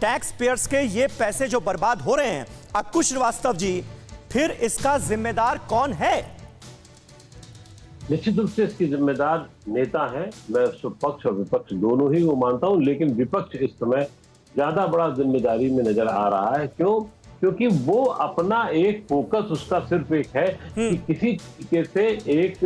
Tax payers के ये पैसे जो बर्बाद हो रहे हैं, अंकुश श्रीवास्तव जी, फिर इसका जिम्मेदार कौन है? निश्चित रूप से इसकी जिम्मेदार नेता है। मैं पक्ष और विपक्ष दोनों ही को मानता हूं, लेकिन विपक्ष इस समय ज्यादा बड़ा जिम्मेदारी में नजर आ रहा है। क्यों? क्योंकि वो अपना एक फोकस उसका सिर्फ एक है कि किसी तरीके से एक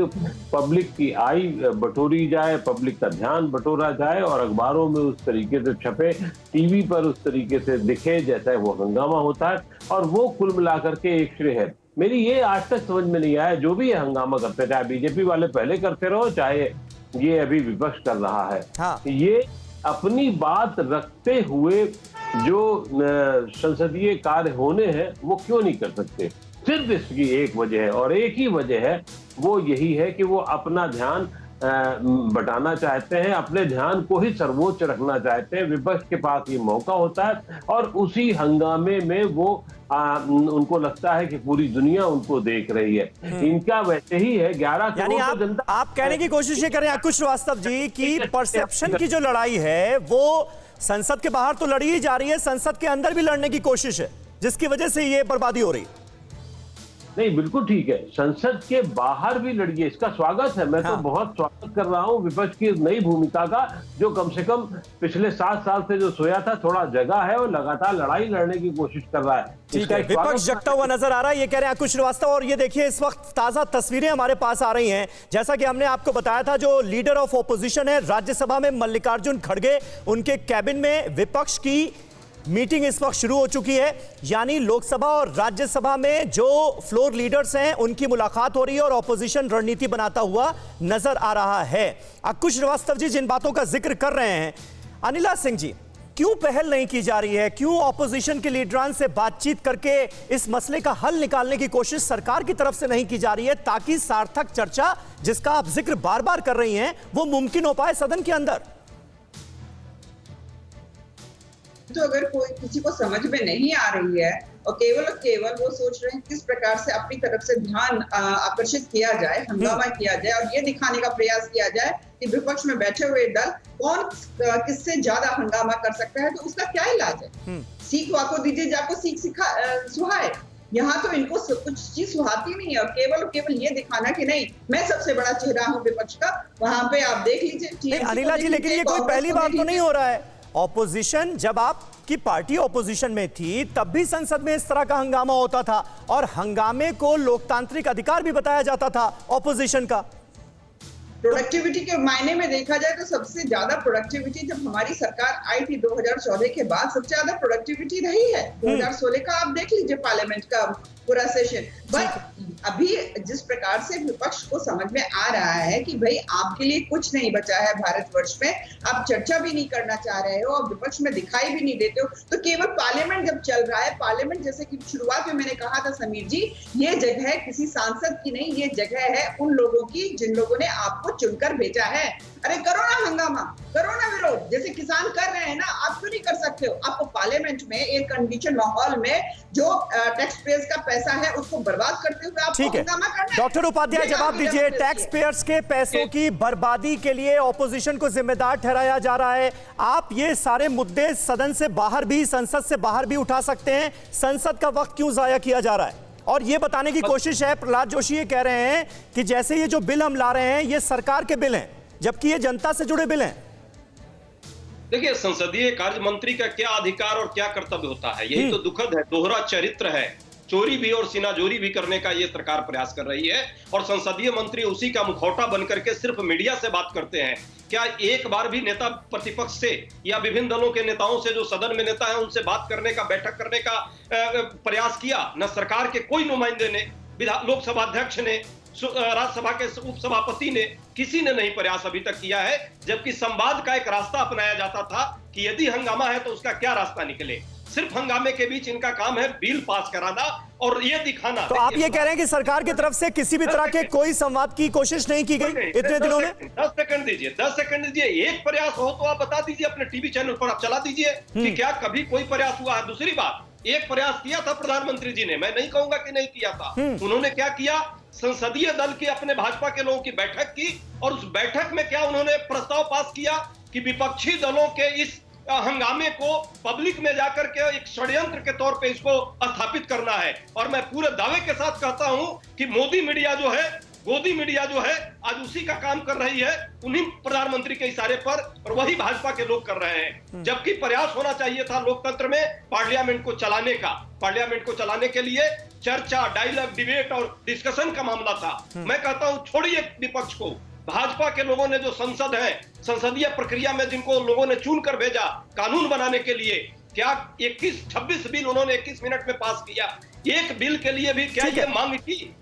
पब्लिक की आय बटोरी जाए, पब्लिक का ध्यान बटोरा जाए और अखबारों में उस तरीके से छपे, टीवी पर उस तरीके से दिखे जैसा वो हंगामा होता है, और वो कुल मिलाकर के एक श्रेय है। मेरी ये आज तक समझ में नहीं आया, जो भी ये हंगामा करते, चाहे बीजेपी वाले पहले करते रहो, चाहे ये अभी विपक्ष कर रहा है, हाँ। ये अपनी बात रखते हुए जो संसदीय कार्य होने हैं वो क्यों नहीं कर सकते? सिर्फ इसकी एक वजह है और एक ही वजह है, वो यही है कि वो अपना ध्यान बटाना चाहते हैं, अपने ध्यान को ही सर्वोच्च रखना चाहते हैं। विपक्ष के पास ये मौका होता है और उसी हंगामे में वो उनको लगता है कि पूरी दुनिया उनको देख रही है। इनका वैसे ही है 11 यानी आप कहने की कोशिश ये करें अंकुश श्रीवास्तव जी कि परसेप्शन की जो लड़ाई है वो संसद के बाहर तो लड़ी ही जा रही है, संसद के अंदर भी लड़ने की कोशिश है, जिसकी वजह से ये बर्बादी हो रही है। नहीं, बिल्कुल ठीक है, संसद के बाहर भी लड़िए, इसका स्वागत है। मैं तो बहुत स्वागत कर रहा हूं विपक्ष की नई भूमिका का, जो कम से कम पिछले 7 साल से जो सोया था, थोड़ा जगह है और लगातार लड़ाई लड़ने की कोशिश कर रहा है। ठीक है, विपक्ष जगता हुआ नजर आ रहा है, ये कह रहे हैं अंकुश श्रीवास्तव। और ये देखिए, इस वक्त ताजा तस्वीरें हमारे पास आ रही हैं। जैसा कि हमने आपको बताया था, जो लीडर ऑफ ओपोजिशन है राज्यसभा में मल्लिकार्जुन खड़गे, उनके कैबिन में विपक्ष की मीटिंग इस वक्त शुरू हो चुकी है। यानी लोकसभा और राज्यसभा में जो फ्लोर लीडर्स हैं उनकी मुलाकात हो रही है और ऑपोजिशन रणनीति बनाता हुआ नजर आ रहा है। अंकुश श्रीवास्तव जी जिन बातों का जिक्र कर रहे हैं, अनिला सिंह जी, क्यों पहल नहीं की जा रही है? क्यों ऑपोजिशन के लीडरान से बातचीत करके इस मसले का हल निकालने की कोशिश सरकार की तरफ से नहीं की जा रही है, ताकि सार्थक चर्चा जिसका आप जिक्र बार बार कर रही हैं वो मुमकिन हो पाए सदन के अंदर? तो अगर कोई किसी को समझ में नहीं आ रही है और केवल वो सोच रहे हैं किस प्रकार से अपनी तरफ से ध्यान आकर्षित किया जाए, हंगामा किया जाए और ये दिखाने का प्रयास किया जाए कि विपक्ष में बैठे हुए दल कौन किससे ज्यादा हंगामा कर सकता है, तो उसका क्या इलाज है? सीख वाको दीजिए जाको सीख सुहाए। यहाँ तो इनको कुछ चीज सुहाती नहीं है और केवल ये दिखाना कि नहीं मैं सबसे बड़ा चेहरा हूँ विपक्ष का। वहां पे आप देख लीजिए अनिला जी, लेकिन ये कोई पहली बात तो नहीं हो रहा है। ऑपोजिशन, जब आपकी पार्टी ऑपोजिशन में थी तब भी संसद में इस तरह का हंगामा होता था और हंगामे को लोकतांत्रिक अधिकार भी बताया जाता था ऑपोजिशन का। प्रोडक्टिविटी के मायने में देखा जाए तो सबसे ज्यादा प्रोडक्टिविटी जब हमारी सरकार आई थी 2014 के बाद सबसे ज्यादा प्रोडक्टिविटी रही है। 2016 का आप देख लीजिए पार्लियामेंट का पूरा सेशन। बट अभी जिस प्रकार से विपक्ष को समझ में आ रहा है कि भाई आपके लिए कुछ नहीं बचा है भारतवर्ष में, आप चर्चा भी नहीं करना चाह रहे हो और विपक्ष में दिखाई भी नहीं देते हो, तो केवल पार्लियामेंट जब चल रहा है, पार्लियामेंट जैसे कि शुरुआत में मैंने कहा था समीर जी, ये जगह किसी सांसद की नहीं, ये जगह है उन लोगों की जिन लोगों ने आपको चुनकर भेजा है। अरे करो ना हंगामा, करो ना विरोध, जैसे किसान कर रहे हैं ना, आप क्यों नहीं कर सकते हो? आपको पार्लियामेंट में एक कंडीशन माहौल में जो टैक्स पेयर्स का पैसा है उसको बर्बाद करते हुए आपको हंगामा करना है। डॉक्टर उपाध्याय जवाब दीजिए, टैक्स पेयर्स के पैसों की बर्बादी के लिए ऑपोजिशन को जिम्मेदार ठहराया जा रहा है। आप ये सारे मुद्दे सदन से बाहर भी, संसद से बाहर भी उठा सकते हैं, संसद का वक्त क्यों जाया किया जा रहा है? और ये बताने की कोशिश है, प्रहलाद जोशी ये कह रहे हैं कि जैसे ये जो बिल हम ला रहे हैं ये सरकार के बिल हैं, जबकि ये जनता से जुड़े बिल हैं। देखिए, संसदीय कार्य मंत्री का क्या अधिकार और क्या कर्तव्य होता है, यही तो दुखद है, दोहरा चरित्र है। चोरी भी और सीनाजोरी भी करने का ये सरकार प्रयास कर रही है और संसदीय मंत्री उसी का मुखौटा बनकर के सिर्फ मीडिया से बात करते हैं। क्या एक बार भी नेता प्रतिपक्ष से या विभिन्न दलों के नेताओं से जो सदन में नेता है उनसे बात करने का, बैठक करने का प्रयास किया? न सरकार के कोई नुमाइंदे ने, लोकसभा अध्यक्ष ने, राज्यसभा के उपसभापति ने, किसी ने नहीं प्रयास अभी तक किया है। जबकि संवाद का एक रास्ता अपनाया जाता था कि यदि हंगामा है तो उसका क्या रास्ता निकले। सिर्फ हंगामे के बीच इनका काम है बिल पास कराना और ये दिखाना। तो आप ये कह रहे हैं कि सरकार की तरफ से किसी भी तरह के कोई संवाद की कोशिश नहीं की गई इतने दिनों में? 10 सेकंड दीजिए, 10 सेकंड दीजिए। एक प्रयास हो तो आप बता दीजिए, अपने टीवी चैनल पर आप चला दीजिए कि क्या कभी कोई प्रयास हुआ है। दूसरी बात, एक प्रयास किया था प्रधानमंत्री जी ने, मैं नहीं कहूंगा कि नहीं किया था। उन्होंने क्या किया? संसदीय दल की, अपने भाजपा के लोगों की बैठक की और उस बैठक में क्या उन्होंने प्रस्ताव पास किया कि विपक्षी दलों के इस हंगामे को पब्लिक में जाकर के एक षड्यंत्र के तौर पे इसको स्थापित करना है। और मैं पूरे दावे के साथ कहता हूं कि मोदी मीडिया जो है, गोदी मीडिया जो है, आज उसी का काम कर रही है, उन्हीं प्रधानमंत्री के इशारे पर, और वही भाजपा के लोग कर रहे हैं। जबकि प्रयास होना चाहिए था लोकतंत्र में पार्लियामेंट को चलाने का। पार्लियामेंट को चलाने के लिए चर्चा, डायलॉग, डिबेट और डिस्कशन का मामला था। मैं कहता हूं छोड़िए विपक्ष को। भाजपा के लोगों ने जो संसद है, संसदीय प्रक्रिया में जिनको लोगों ने चुन कर भेजा कानून बनाने के लिए, क्या 26 बिल उन्होंने 21 मिनट में पास किया। एक बिल के लिए भी क्या ये मांग की